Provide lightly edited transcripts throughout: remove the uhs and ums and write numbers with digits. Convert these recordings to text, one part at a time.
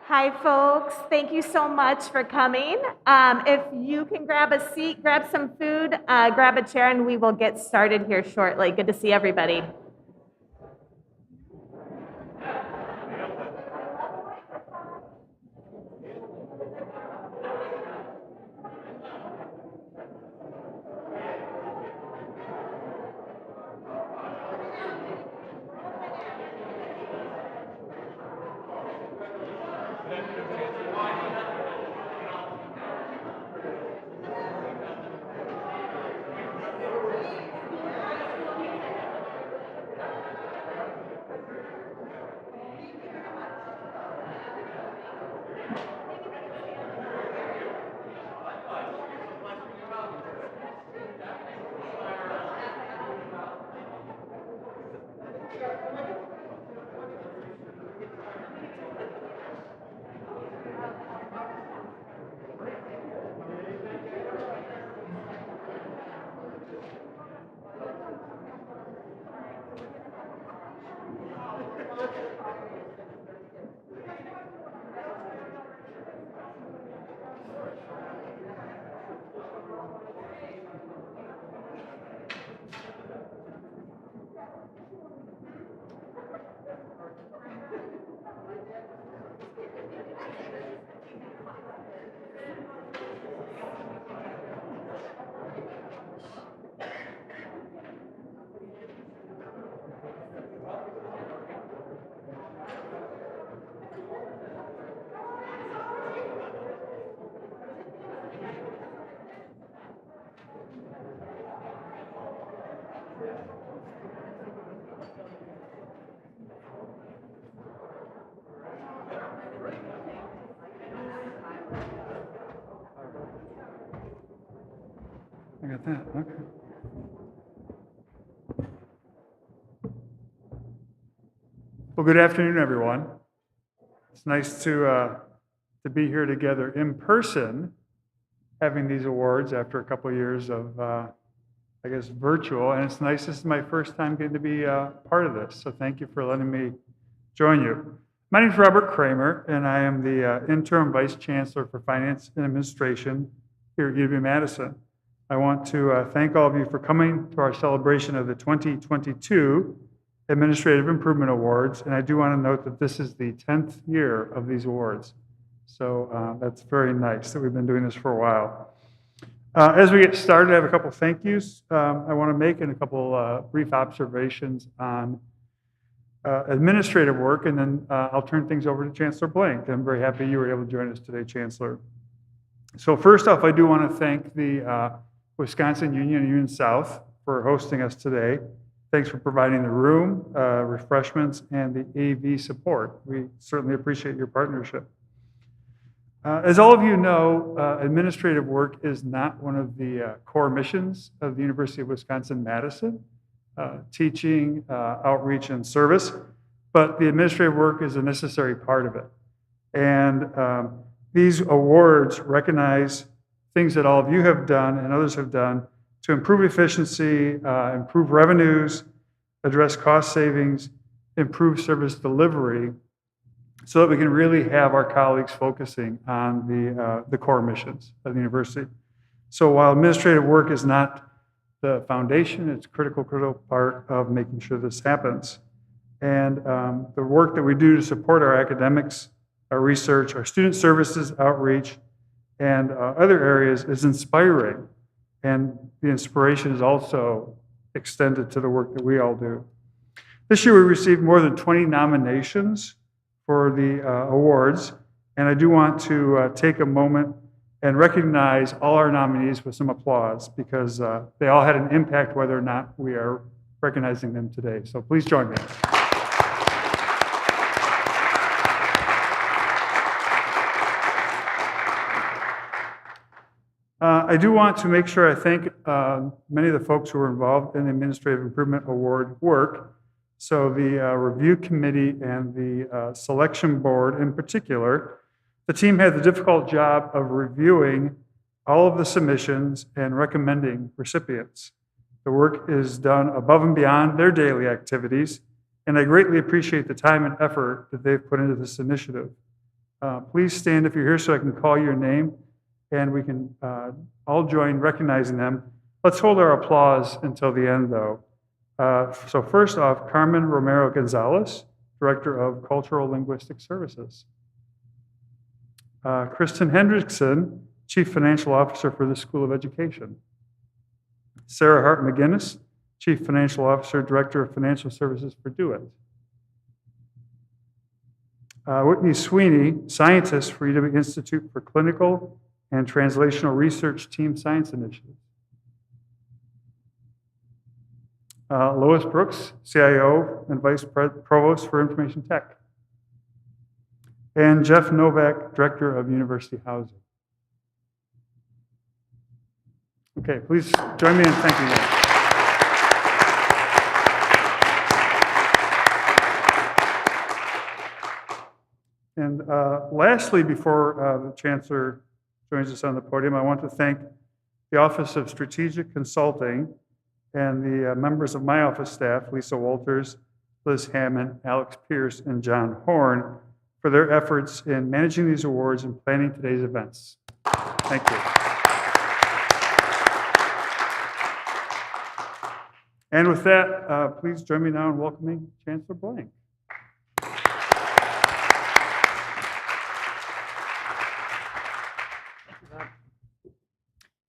Hi, folks. Thank you so much for coming. If you can grab a seat, grab some food, grab a chair, and we will get started here shortly. Good to see everybody. I got that, okay. Well, good afternoon, everyone. It's nice to be here together in person, having these awards after a couple of years of, I guess, virtual. And it's nice, this is my first time getting to be part of this. So thank you for letting me join you. My name is Robert Kramer, and I am the Interim Vice Chancellor for Finance and Administration here at UW-Madison. I want to thank all of you for coming to our celebration of the 2022 Administrative Improvement Awards, and I do want to note that this is the 10th year of these awards. So that's very nice that we've been doing this for a while. As we get started, I have a couple thank yous I want to make and a couple brief observations on administrative work, and then I'll turn things over to Chancellor Blank. I'm very happy you were able to join us today, Chancellor. So first off, I do want to thank the Wisconsin Union and Union South for hosting us today. Thanks for providing the room, refreshments, and the AV support. We certainly appreciate your partnership. As all of you know, administrative work is not one of the core missions of the University of Wisconsin-Madison, teaching, outreach, and service, but the administrative work is a necessary part of it. And these awards recognize things that all of you have done and others have done to improve efficiency, improve revenues, address cost savings, improve service delivery, so that we can really have our colleagues focusing on the core missions of the university. So while administrative work is not the foundation, it's a critical part of making sure this happens. And the work that we do to support our academics, our research, our student services, outreach, and other areas is inspiring. And the inspiration is also extended to the work that we all do. This year we received more than 20 nominations for the awards, and I do want to take a moment and recognize all our nominees with some applause, because they all had an impact whether or not we are recognizing them today. So please join me. I do want to make sure I thank many of the folks who were involved in the Administrative Improvement Award work. So the review committee and the selection board in particular, the team had the difficult job of reviewing all of the submissions and recommending recipients. The work is done above and beyond their daily activities, and I greatly appreciate the time and effort that they've put into this initiative. Please stand if you're here so I can call your name and we can all join recognizing them. Let's hold our applause until the end, though. So first off, Carmen Romero Gonzalez, Director of Cultural Linguistic Services. Kristen Hendrickson, Chief Financial Officer for the School of Education. Sarah Hart McGinnis, Chief Financial Officer, Director of Financial Services for DoIT. Whitney Sweeney, Scientist for UW Institute for Clinical and Translational Research Team Science Initiative. Lois Brooks, CIO and Vice Provost for Information Tech. And Jeff Novak, Director of University Housing. Okay, please join me in thanking them. And lastly, before the Chancellor joins us on the podium, I want to thank the Office of Strategic Consulting and the members of my office staff, Lisa Walters, Liz Hammond, Alex Pierce, and John Horn, for their efforts in managing these awards and planning today's events. Thank you. And with that, please join me now in welcoming Chancellor Blank.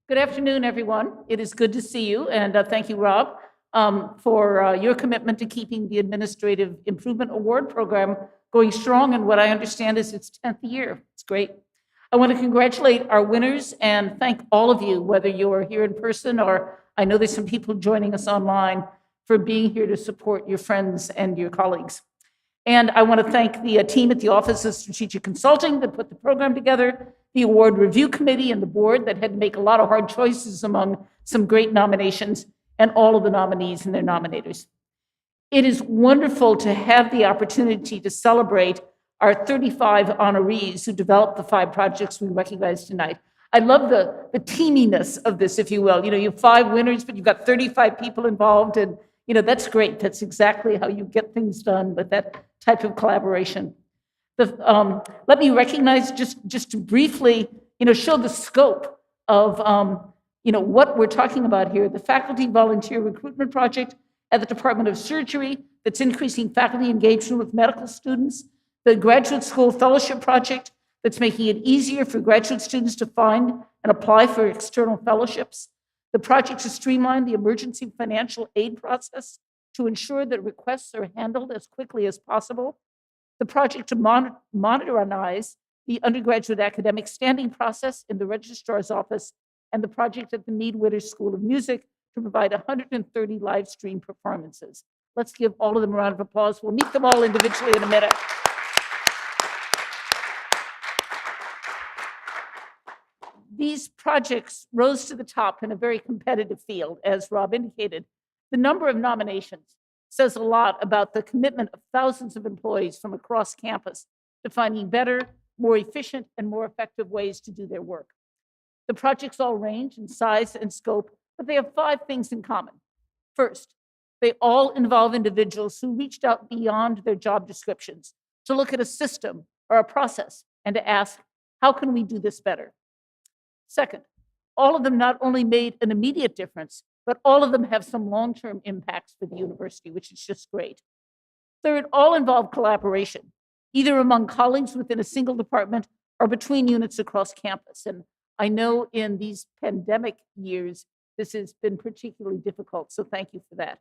Good afternoon, everyone. It is good to see you, and thank you, Rob, for your commitment to keeping the Administrative Improvement Award Program going strong in what I understand is its 10th year. It's great. I want to congratulate our winners and thank all of you, whether you are here in person or I know there's some people joining us online, for being here to support your friends and your colleagues. And I want to thank the team at the Office of Strategic Consulting that put the program together, the award review committee and the board that had to make a lot of hard choices among some great nominations, and all of the nominees and their nominators. It is wonderful to have the opportunity to celebrate our 35 honorees who developed the 5 projects we recognize tonight. I love the teaminess of this, if you will. You know, you have 5 winners, but you've got 35 people involved, and you know, that's great. That's exactly how you get things done with that type of collaboration. Let me recognize, just to briefly, show the scope of, what we're talking about here. The Faculty Volunteer Recruitment Project at the Department of Surgery that's increasing faculty engagement with medical students. The Graduate School Fellowship Project that's making it easier for graduate students to find and apply for external fellowships. The project to streamline the emergency financial aid process to ensure that requests are handled as quickly as possible. The project to modernize the undergraduate academic standing process in the registrar's office, and the project at the Mead Witter School of Music to provide 130 live stream performances. Let's give all of them a round of applause. We'll meet them all individually in a minute. These projects rose to the top in a very competitive field, as Rob indicated. The number of nominations says a lot about the commitment of thousands of employees from across campus to finding better, more efficient, and more effective ways to do their work. The projects all range in size and scope, but they have 5 things in common. First, they all involve individuals who reached out beyond their job descriptions to look at a system or a process and to ask, how can we do this better? Second, all of them not only made an immediate difference, but all of them have some long-term impacts for the university, which is just great. Third, all involve collaboration, either among colleagues within a single department or between units across campus. And I know in these pandemic years, this has been particularly difficult, so thank you for that.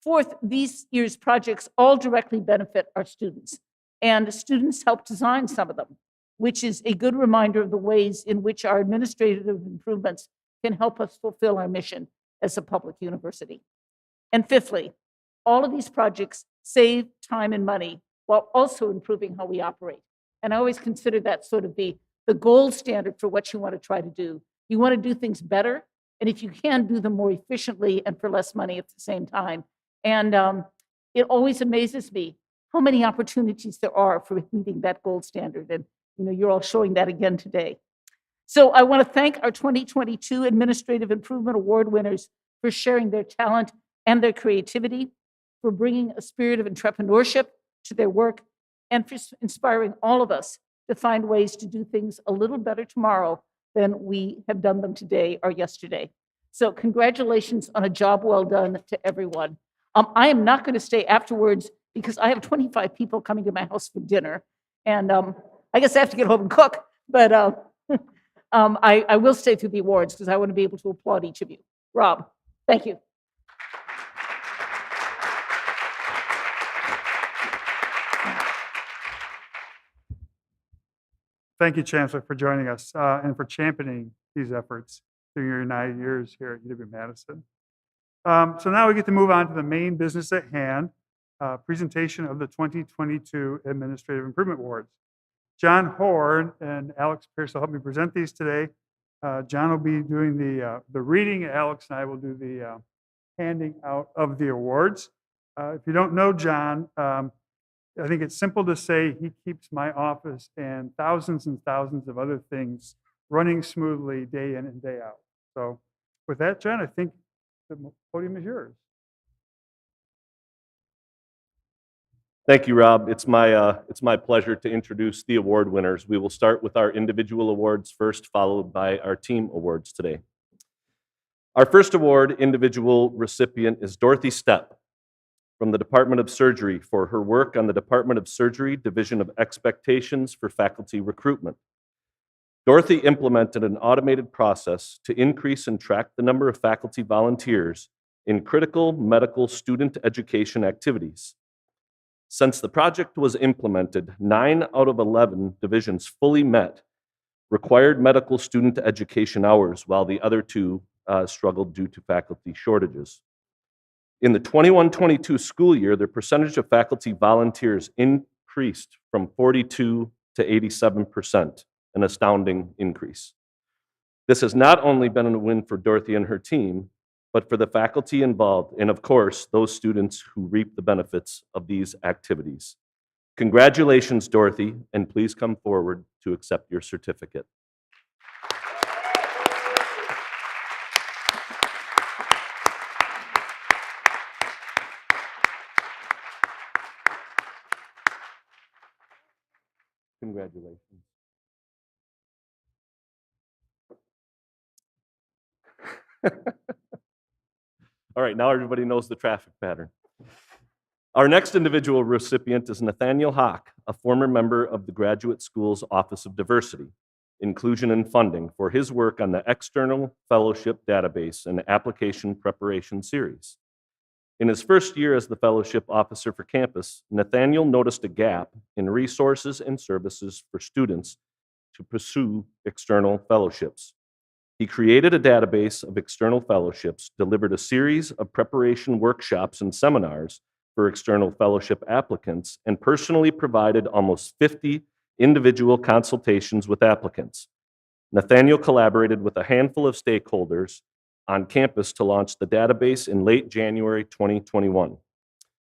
Fourth, these year's projects all directly benefit our students, and students help design some of them, which is a good reminder of the ways in which our administrative improvements can help us fulfill our mission as a public university. And fifthly, all of these projects save time and money while also improving how we operate. And I always consider that sort of the gold standard for what you want to try to do. You want to do things better, and if you can, do them more efficiently and for less money at the same time. And it always amazes me how many opportunities there are for meeting that gold standard. And you're all showing that again today. So I want to thank our 2022 Administrative Improvement Award winners for sharing their talent and their creativity, for bringing a spirit of entrepreneurship to their work, and for inspiring all of us to find ways to do things a little better tomorrow than we have done them today or yesterday. So congratulations on a job well done to everyone. I am not going to stay afterwards because I have 25 people coming to my house for dinner. And I guess I have to get home and cook, but I will stay through the awards because I want to be able to applaud each of you. Rob, thank you. Thank you, Chancellor, for joining us and for championing these efforts during your 9 years here at UW-Madison. So now we get to move on to the main business at hand, presentation of the 2022 Administrative Improvement Awards. John Horn and Alex Pierce will help me present these today. John will be doing the reading. Alex and I will do the handing out of the awards. If you don't know John, I think it's simple to say he keeps my office and thousands of other things running smoothly day in and day out. So with that, John, I think the podium is yours. Thank you, Rob. It's my pleasure to introduce the award winners. We will start with our individual awards first, followed by our team awards today. Our first award individual recipient is Dorothy Stepp from the Department of Surgery for her work on the Department of Surgery Division of Expectations for Faculty Recruitment. Dorothy implemented an automated process to increase and track the number of faculty volunteers in critical medical student education activities. Since the project was implemented, 9 out of 11 divisions fully met required medical student education hours, while the other 2 struggled due to faculty shortages. In the 21-22 school year, the percentage of faculty volunteers increased from 42 to 87%, an astounding increase. This has not only been a win for Dorothy and her team, but for the faculty involved, and of course, those students who reap the benefits of these activities. Congratulations, Dorothy, and please come forward to accept your certificate. Congratulations. All right, now everybody knows the traffic pattern. Our next individual recipient is Nathaniel Hawk, a former member of the Graduate School's Office of Diversity, Inclusion and Funding, for his work on the External Fellowship Database and Application Preparation Series. In his first year as the fellowship officer for campus, Nathaniel noticed a gap in resources and services for students to pursue external fellowships. He created a database of external fellowships, delivered a series of preparation workshops and seminars for external fellowship applicants, and personally provided almost 50 individual consultations with applicants. Nathaniel collaborated with a handful of stakeholders on campus to launch the database in late January 2021.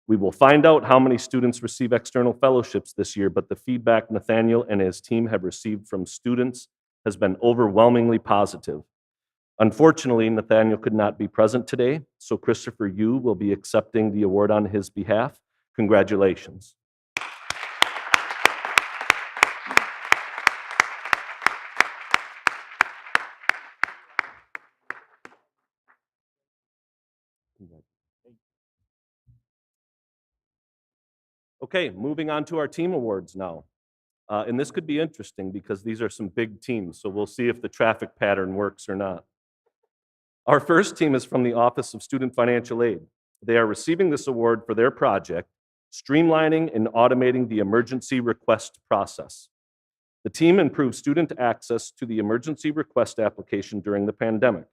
We will find out how many students receive external fellowships this year, but the feedback Nathaniel and his team have received from students has been overwhelmingly positive. Unfortunately, Nathaniel could not be present today, so Christopher Yu will be accepting the award on his behalf. Congratulations. Okay, moving on to our team awards now. And this could be interesting because these are some big teams, so we'll see if the traffic pattern works or not. Our first team is from the Office of Student Financial Aid. They are receiving this award for their project, Streamlining and Automating the Emergency Request Process. The team improved student access to the emergency request application during the pandemic.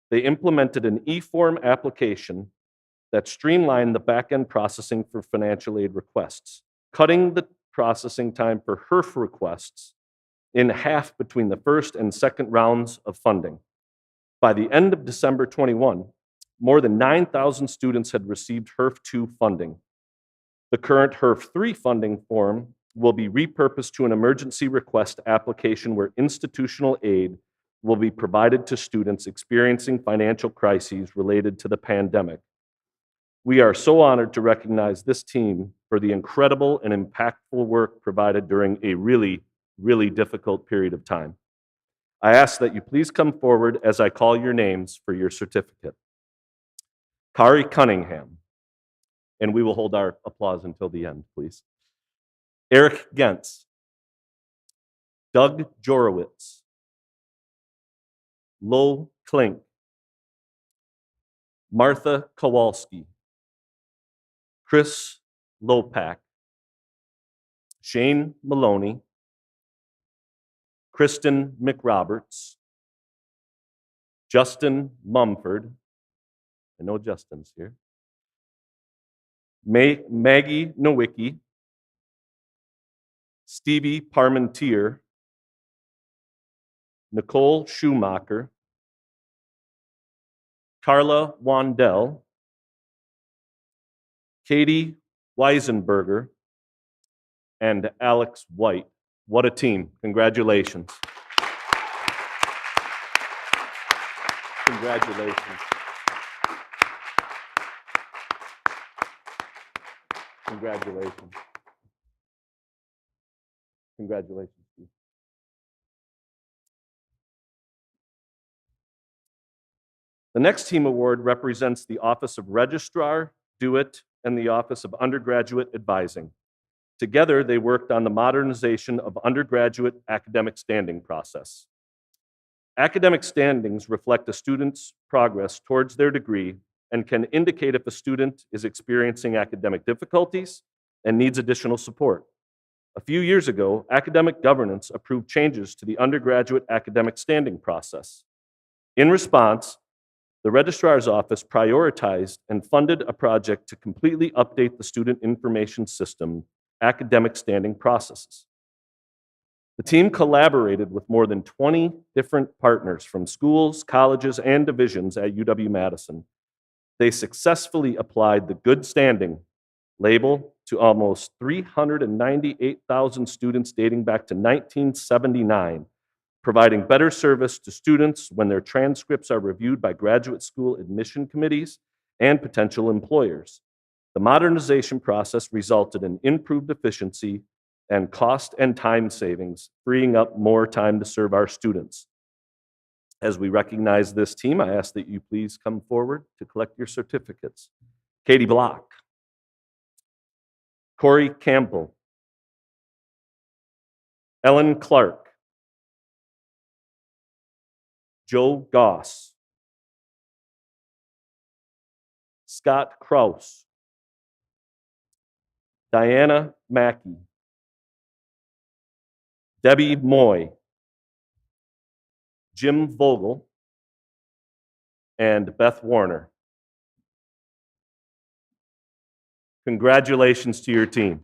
They implemented an e-form application that streamlined the back-end processing for financial aid requests, cutting the processing time for HERF requests in half between the first and second rounds of funding. By the end of December 21, more than 9,000 students had received HERF 2 funding. The current HERF 3 funding form will be repurposed to an emergency request application where institutional aid will be provided to students experiencing financial crises related to the pandemic. We are so honored to recognize this team for the incredible and impactful work provided during a really really difficult period of time. I ask that you please come forward as I call your names for your certificate. Kari Cunningham, and we will hold our applause until the end, please. Eric Gentz, Doug Jorowitz, Lo Klink, Martha Kowalski, Chris Lopak, Shane Maloney, Kristen McRoberts, Justin Mumford, I know Justin's here, Maggie Nowicki, Stevie Parmentier, Nicole Schumacher, Carla Wandell, Katie Weisenberger, and Alex White. What a team. Congratulations. Congratulations. Congratulations. Congratulations, Steve. The next team award represents the Office of Registrar, DO-IT, and the Office of Undergraduate Advising. Together, they worked on the modernization of undergraduate academic standing process. Academic standings reflect a student's progress towards their degree and can indicate if a student is experiencing academic difficulties and needs additional support. A few years ago, academic governance approved changes to the undergraduate academic standing process. In response, the Registrar's Office prioritized and funded a project to completely update the student information system academic standing processes. The team collaborated with more than 20 different partners from schools, colleges, and divisions at UW-Madison. They successfully applied the good standing label to almost 398,000 students dating back to 1979, providing better service to students when their transcripts are reviewed by graduate school admission committees and potential employers. The modernization process resulted in improved efficiency and cost and time savings, freeing up more time to serve our students. As we recognize this team, I ask that you please come forward to collect your certificates. Katie Block, Corey Campbell, Ellen Clark, Joe Goss, Scott Kraus, Diana Mackey, Debbie Moy, Jim Vogel, and Beth Warner. Congratulations to your team.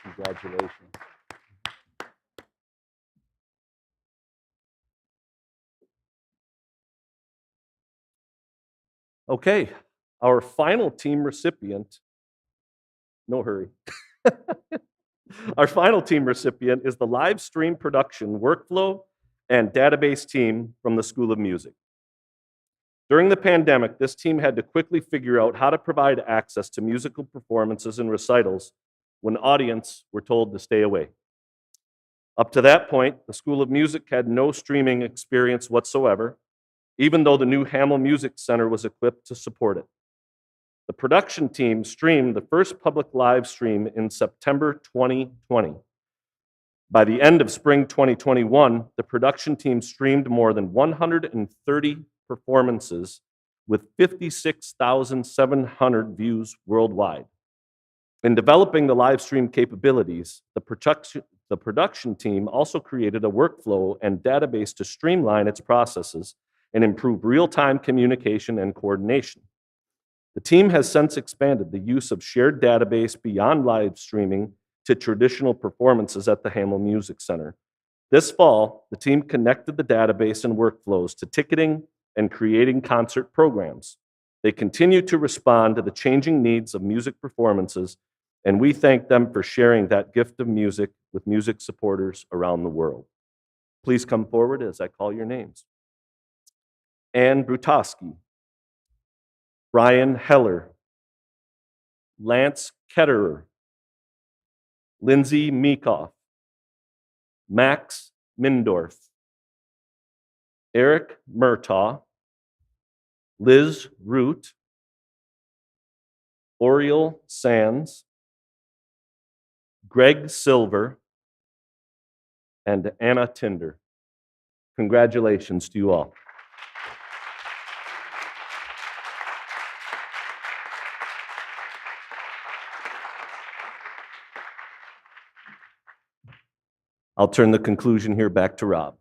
Congratulations. Okay, our final team recipient, no hurry. Our final team recipient is the live stream production workflow and database team from the School of Music. During the pandemic, this team had to quickly figure out how to provide access to musical performances and recitals when audience were told to stay away. Up to that point, the School of Music had no streaming experience whatsoever, even though the new Hamel Music Center was equipped to support it. The production team streamed the first public live stream in September 2020. By the end of spring 2021, the production team streamed more than 130 performances with 56,700 views worldwide. In developing the live stream capabilities, the production team also created a workflow and database to streamline its processes and improve real-time communication and coordination. The team has since expanded the use of shared database beyond live streaming to traditional performances at the Hamel Music Center. This fall, the team connected the database and workflows to ticketing and creating concert programs. They continue to respond to the changing needs of music performances, and we thank them for sharing that gift of music with music supporters around the world. Please come forward as I call your names. Ann Brutowski, Brian Heller, Lance Ketterer, Lindsay Meekoff, Max Mindorf, Eric Murtaugh, Liz Root, Oriel Sands, Greg Silver, and Anna Tinder. Congratulations to you all. I'll turn the conclusion here back to Rob.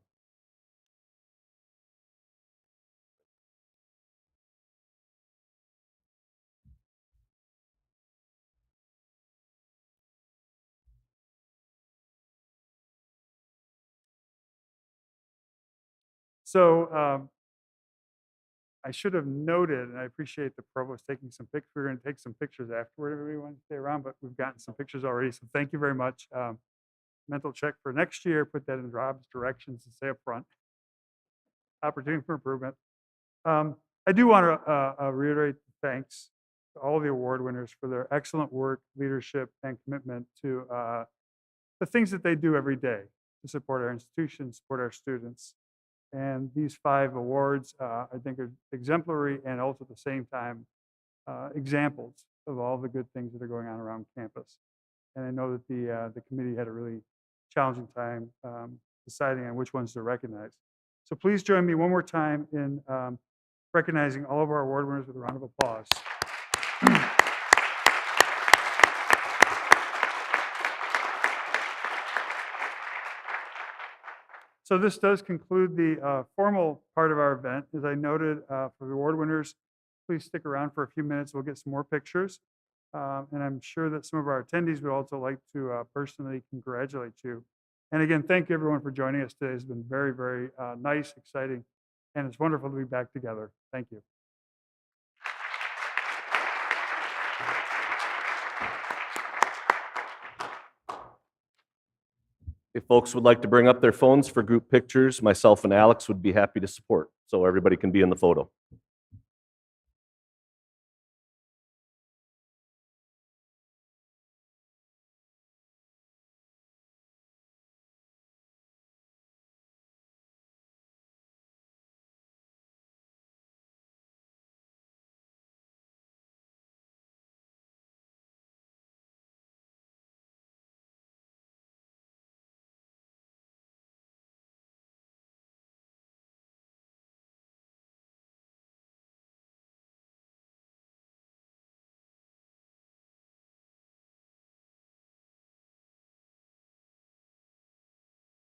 So I should have noted, and I appreciate the provost taking some pictures. We're going to take some pictures afterward. Everybody wants to stay around, but we've gotten some pictures already. So thank you very much. Mental check for next year. Put that in Rob's directions and stay up front. Opportunity for improvement. I do want to reiterate thanks to all the award winners for their excellent work, leadership, and commitment to the things that they do every day to support our institutions, support our students. And these 5 awards, I think, are exemplary and also at the same time examples of all the good things that are going on around campus. And I know that the committee had a really challenging time deciding on which ones to recognize. So please join me one more time in recognizing all of our award winners with a round of applause. So this does conclude the formal part of our event. As I noted, for the award winners, please stick around for a few minutes. We'll get some more pictures. And I'm sure that some of our attendees would also like to personally congratulate you. And again, thank you everyone for joining us today. It's been very, very nice, exciting, and it's wonderful to be back together. Thank you. If folks would like to bring up their phones for group pictures, myself and Alex would be happy to support, so everybody can be in the photo.